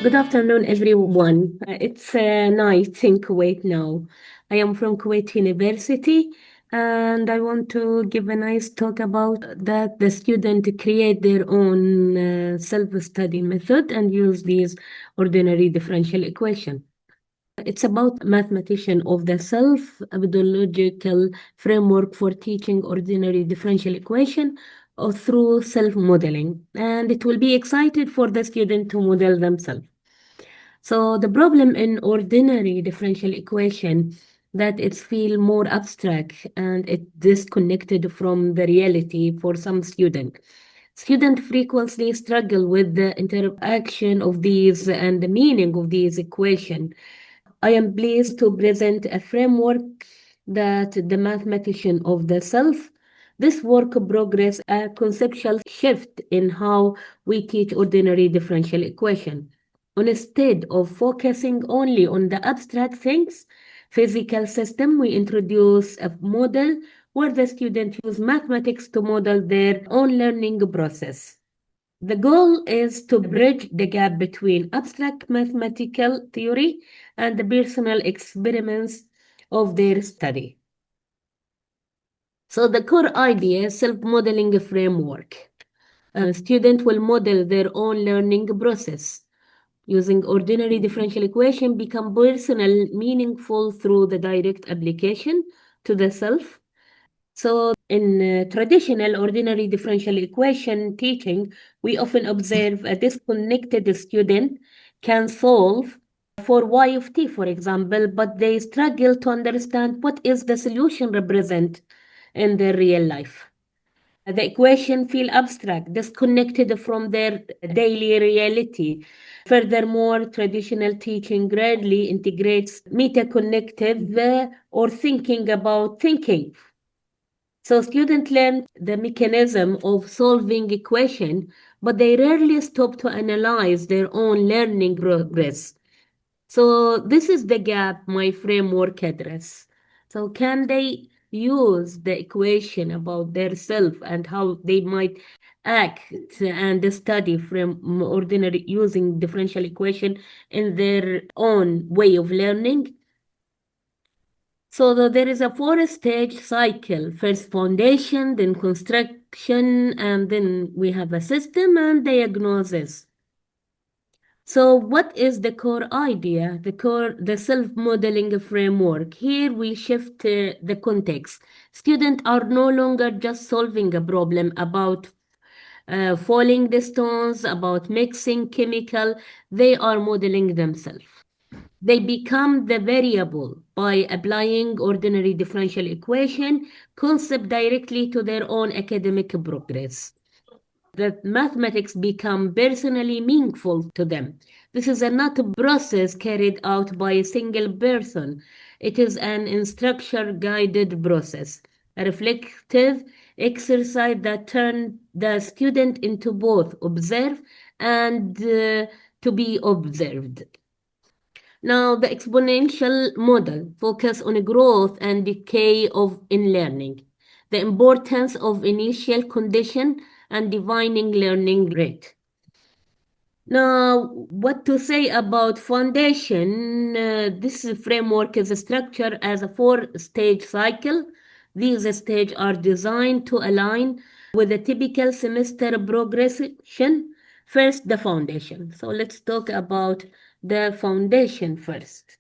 Good afternoon, everyone. It's night in Kuwait now. I am from Kuwait University, and I want to give a nice talk about that the student create their own self-study method and use these ordinary differential equation. It's about mathematician of the self, a pedagogical framework for teaching ordinary differential equation or through self-modeling. And it will be excited for the student to model themselves. So the problem in ordinary differential equation that it's feel more abstract and it disconnected from the reality for some student. Student frequently struggle with the interaction of these and the meaning of these equation. I am pleased to present a framework that the mathematician of the self. This work progress a conceptual shift in how we teach ordinary differential equation. Instead of focusing only on the abstract things, physical system, we introduce a model where the student use mathematics to model their own learning process. The goal is to bridge the gap between abstract mathematical theory and the personal experiments of their study. So the core idea is self-modeling framework. A student will model their own learning process. Using ordinary differential equation become personal, meaningful through the direct application to the self. So in traditional ordinary differential equation teaching, we often observe a disconnected student can solve for y of t, for example, but they struggle to understand what is the solution represent in their real life. The equation feel abstract, disconnected from their daily reality. Furthermore, traditional teaching rarely integrates meta-cognitive or thinking about thinking. So students learn the mechanism of solving equation, but they rarely stop to analyze their own learning progress. So this is the gap my framework address. So can they use the equation about their self and how they might act and study from ordinary using differential equation in their own way of learning? So there is a four-stage cycle. First foundation, then construction, and then we have a system and diagnosis. So what is the core idea? The self-modeling framework. Here we shift the context. Students are no longer just solving a problem about falling the stones, about mixing chemical. They are modeling themselves. They become the variable by applying ordinary differential equation concept directly to their own academic progress. That mathematics become personally meaningful to them. This is not a process carried out by a single person. It is an instructor-guided process, a reflective exercise that turns the student into both observe and to be observed. Now, the exponential model focus on growth and decay of in learning, the importance of initial condition and defining learning rate. Now, what to say about foundation? This framework is structured as a four-stage cycle. These stages are designed to align with a typical semester progression. First, the foundation. So let's talk about the foundation first.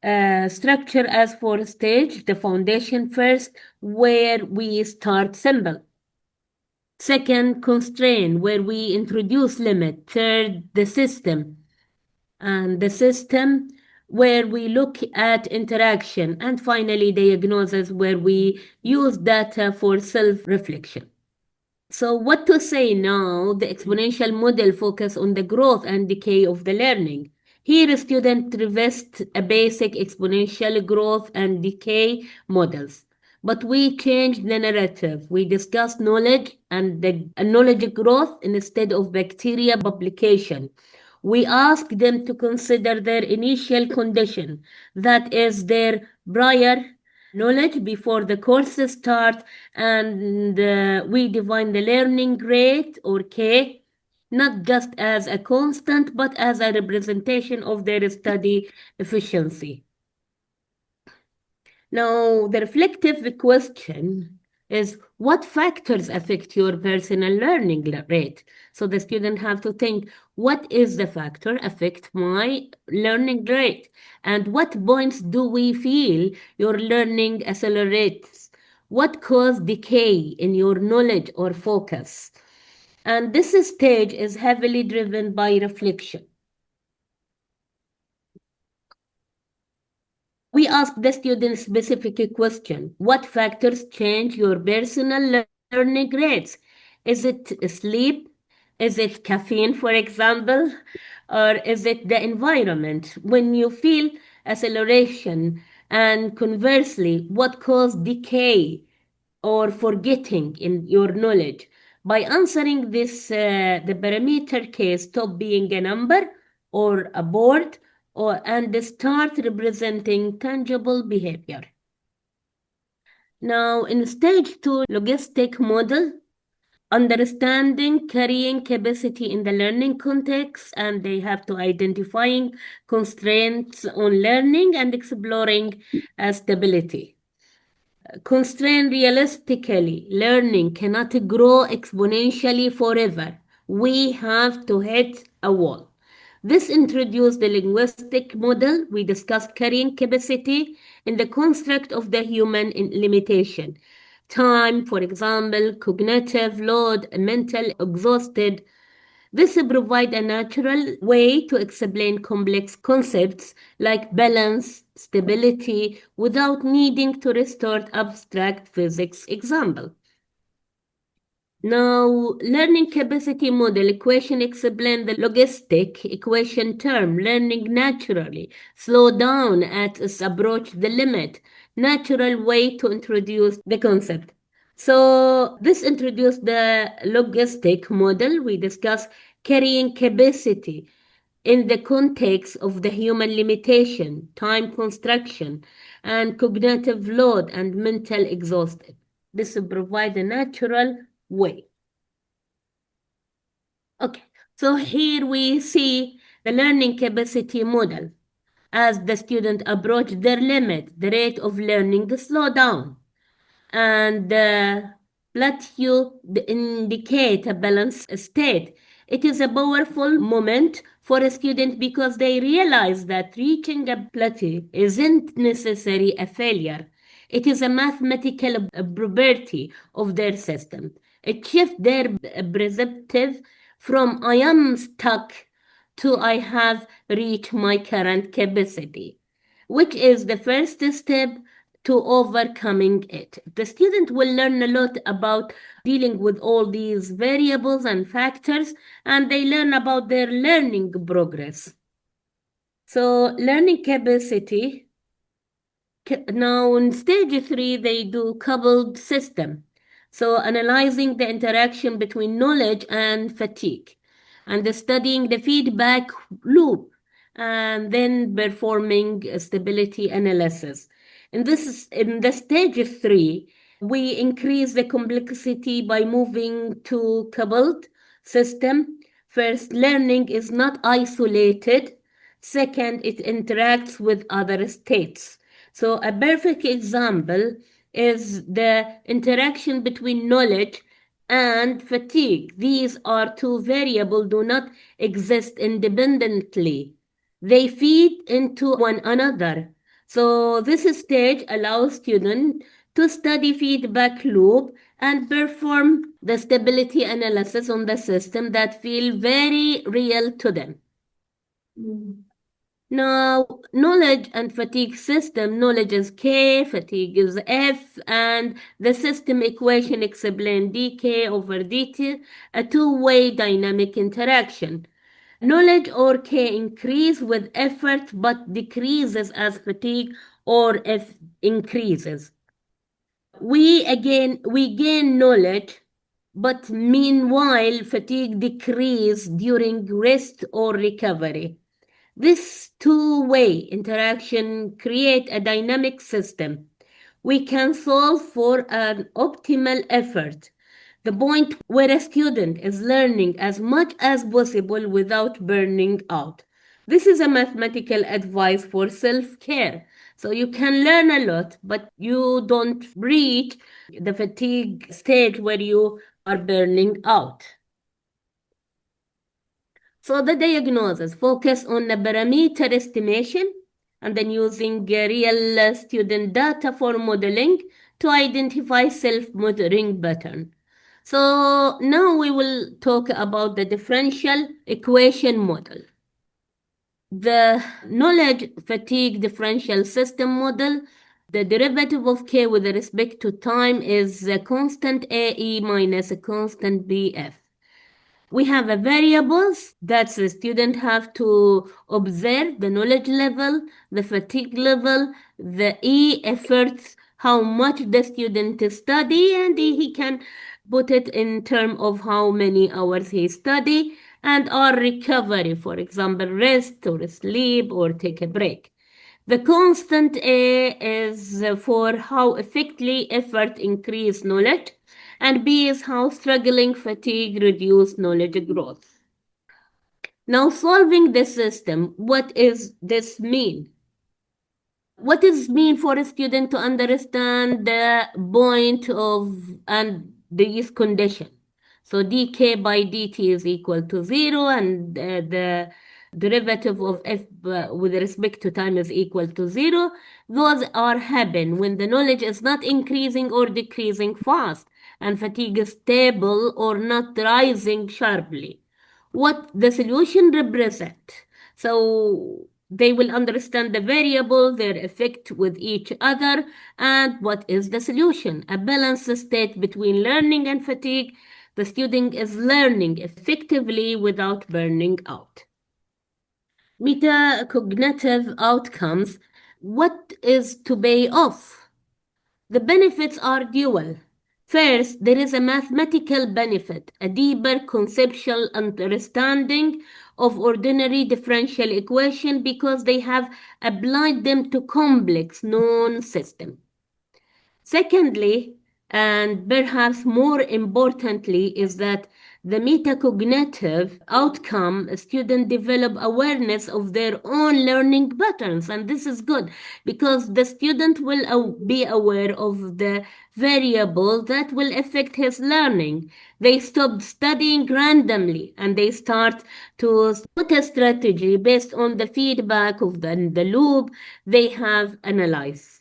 Structure as four stage, the foundation first, where we start simple. Second, constraint, where we introduce limit. Third, the system. And the system, where we look at interaction. And finally, diagnosis, where we use data for self-reflection. So what to say now? The exponential model focus on the growth and decay of the learning. Here, students revest a basic exponential growth and decay models. But we change the narrative. We discuss knowledge and the knowledge growth instead of bacteria publication. We ask them to consider their initial condition, that is their prior knowledge before the courses start, and we define the learning rate or K not just as a constant, but as a representation of their study efficiency. Now, the reflective question is what factors affect your personal learning rate? So the student have to think, what is the factor affect my learning rate? And what points do we feel your learning accelerates? What cause decay in your knowledge or focus? And this stage is heavily driven by reflection. We ask the student specific question. What factors change your personal learning rates? Is it sleep? Is it caffeine, for example? Or is it the environment? When you feel acceleration, and conversely, what causes decay or forgetting in your knowledge? By answering this, the parameter case stop being a number or a board and start representing tangible behavior. Now, in stage 2, logistic model, understanding carrying capacity in the learning context, and they have to identifying constraints on learning and exploring stability. Constrain realistically, learning cannot grow exponentially forever. We have to hit a wall. This introduced the linguistic model. We discussed carrying capacity in the construct of the human limitation. Time, for example, cognitive load, mental exhausted. This provides a natural way to explain complex concepts like balance, stability, without needing to resort abstract physics example. Now, learning capacity model equation explain the logistic equation term, learning naturally, slow down at its approach the limit, natural way to introduce the concept. So this introduced the logistic model. We discussed carrying capacity in the context of the human limitation, time construction, and cognitive load and mental exhaustion. This will provide a natural way. Okay, so here we see the learning capacity model. As the student approach their limit, the rate of learning slow down. And plateau indicate a balanced state. It is a powerful moment for a student because they realize that reaching a plateau isn't necessarily a failure. It is a mathematical property of their system. It shifts their perspective from I am stuck to I have reached my current capacity, which is the first step to overcoming it. The student will learn a lot about dealing with all these variables and factors, and they learn about their learning progress. So, learning capacity. Now, in stage 3, they do coupled system. So, analyzing the interaction between knowledge and fatigue, and studying the feedback loop, and then performing a stability analysis. In the stage 3, we increase the complexity by moving to coupled system. First, learning is not isolated. Second, it interacts with other states. So a perfect example is the interaction between knowledge and fatigue. These are two variables do not exist independently. They feed into one another. So this stage allows students to study feedback loop and perform the stability analysis on the system that feel very real to them. Now, knowledge and fatigue system, knowledge is K, fatigue is F, and the system equation explain dk over dt, a two-way dynamic interaction. Knowledge or K increase with effort but decreases as fatigue or F increases. We gain knowledge, but meanwhile fatigue decrease during rest or recovery. This two-way interaction create a dynamic system. We can solve for an optimal effort. the point where a student is learning as much as possible without burning out. This is a mathematical advice for self-care. So you can learn a lot, but you don't reach the fatigue stage where you are burning out. So the diagnosis focus on the parameter estimation and then using real student data for modeling to identify self-monitoring pattern. So now we will talk about the differential equation model. The knowledge fatigue differential system model, the derivative of k with respect to time is a constant AE minus a constant BF. We have a variables that the student have to observe the knowledge level, the fatigue level, the E efforts, how much the student study, and he can put it in terms of how many hours he study, and our recovery, for example, rest or sleep or take a break. The constant A is for how effectively effort increase knowledge, and B is how struggling fatigue reduce knowledge growth. Now, solving this system, what is this mean? What is mean for a student to understand the point of and this condition? So dk by dt is equal to 0, and the derivative of f with respect to time is equal to 0. Those are happen when the knowledge is not increasing or decreasing fast, and fatigue is stable or not rising sharply. What the solution represent? So they will understand the variable, their effect with each other, and what is the solution? A balanced state between learning and fatigue. The student is learning effectively without burning out. Metacognitive outcomes. What is to pay off? The benefits are dual. First, there is a mathematical benefit, a deeper conceptual understanding of ordinary differential equation because they have applied them to complex known system. Secondly, and perhaps more importantly, is that the metacognitive outcome, students develop awareness of their own learning patterns. And this is good because the student will be aware of the variable that will affect his learning. They stop studying randomly and they start to put a strategy based on the feedback of the loop they have analyzed.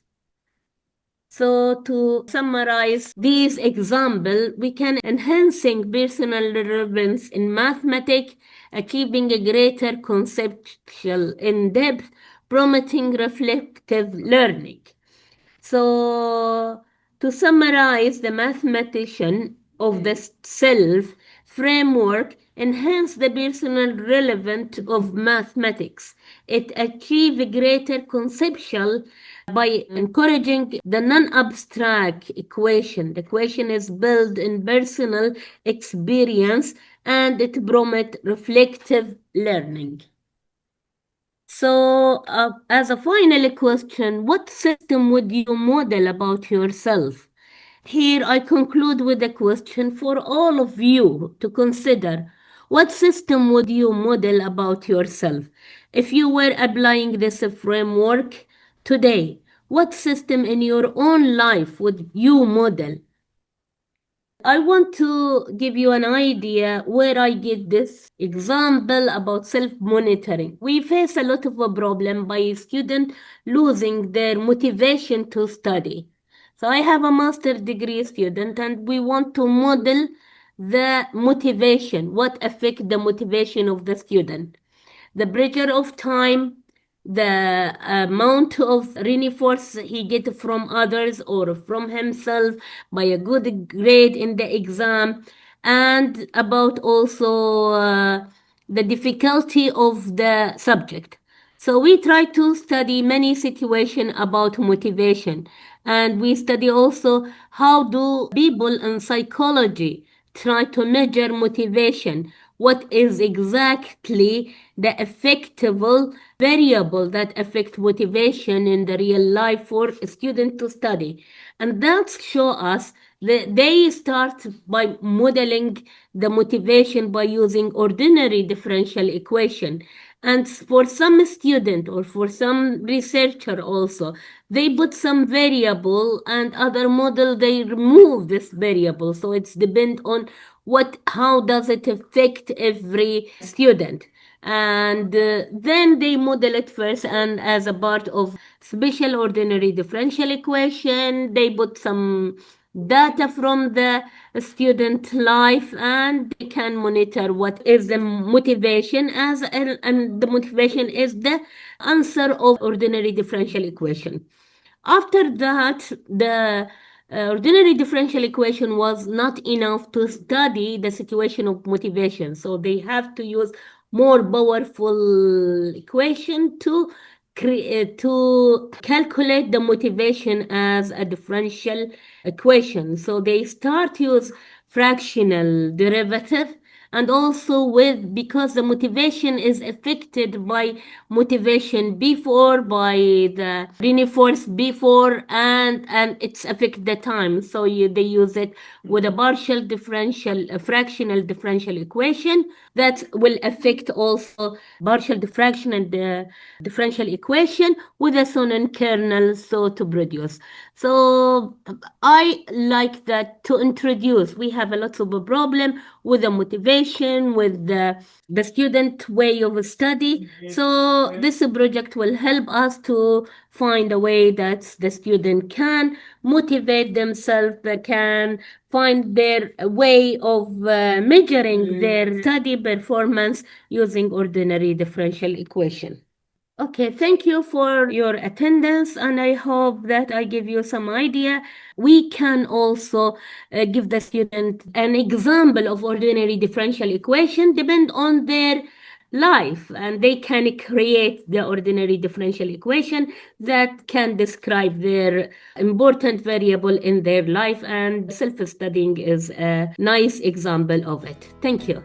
So to summarize these examples, we can enhancing personal relevance in mathematics, achieving a greater conceptual in-depth, promoting reflective learning. So to summarize, the mathematician of the self framework enhance the personal relevance of mathematics. It achieve greater conceptual by encouraging the non-abstract equation. The equation is built in personal experience and it promotes reflective learning. So, as a final question, what system would you model about yourself? Here I conclude with a question for all of you to consider. What system would you model about yourself? If you were applying this framework today, what system in your own life would you model? I want to give you an idea where I get this example about self-monitoring. We face a lot of a problem by students losing their motivation to study. So I have a master degree student and we want to model the motivation, what affect the motivation of the student. The pressure of time, the amount of reinforce he get from others or from himself by a good grade in the exam, and about also the difficulty of the subject. So we try to study many situations about motivation, and we study also how do people in psychology try to measure motivation. What is exactly the effective variable that affect motivation in the real life for a student to study? And that show us They start by modeling the motivation by using ordinary differential equation. And for some student or for some researcher also, they put some variable and other model, they remove this variable. So it's depend on how does it affect every student. And then they model it first, and as a part of special ordinary differential equation, they put some data from the student life, and they can monitor what is the motivation and the motivation is the answer of ordinary differential equation. After that, the ordinary differential equation was not enough to study the situation of motivation. So they have to use more powerful equation to calculate the motivation as a differential equation. So they start use fractional derivative, and also because the motivation is affected by motivation before, by the reinforced before, and it's affect the time. So they use it with a partial differential, a fractional differential equation that will affect also partial diffraction and the differential equation with a Sonnen kernel, so to produce. So I like that to introduce. We have a lot of a problem with the motivation, with the student way of study. So this project will help us to find a way that the student can motivate themselves, they can find their way of measuring their study performance using ordinary differential equation. Okay, thank you for your attendance, and I hope that I give you some idea. We can also give the student an example of ordinary differential equation depend on their life, and they can create the ordinary differential equation that can describe their important variable in their life, and self-studying is a nice example of it. Thank you.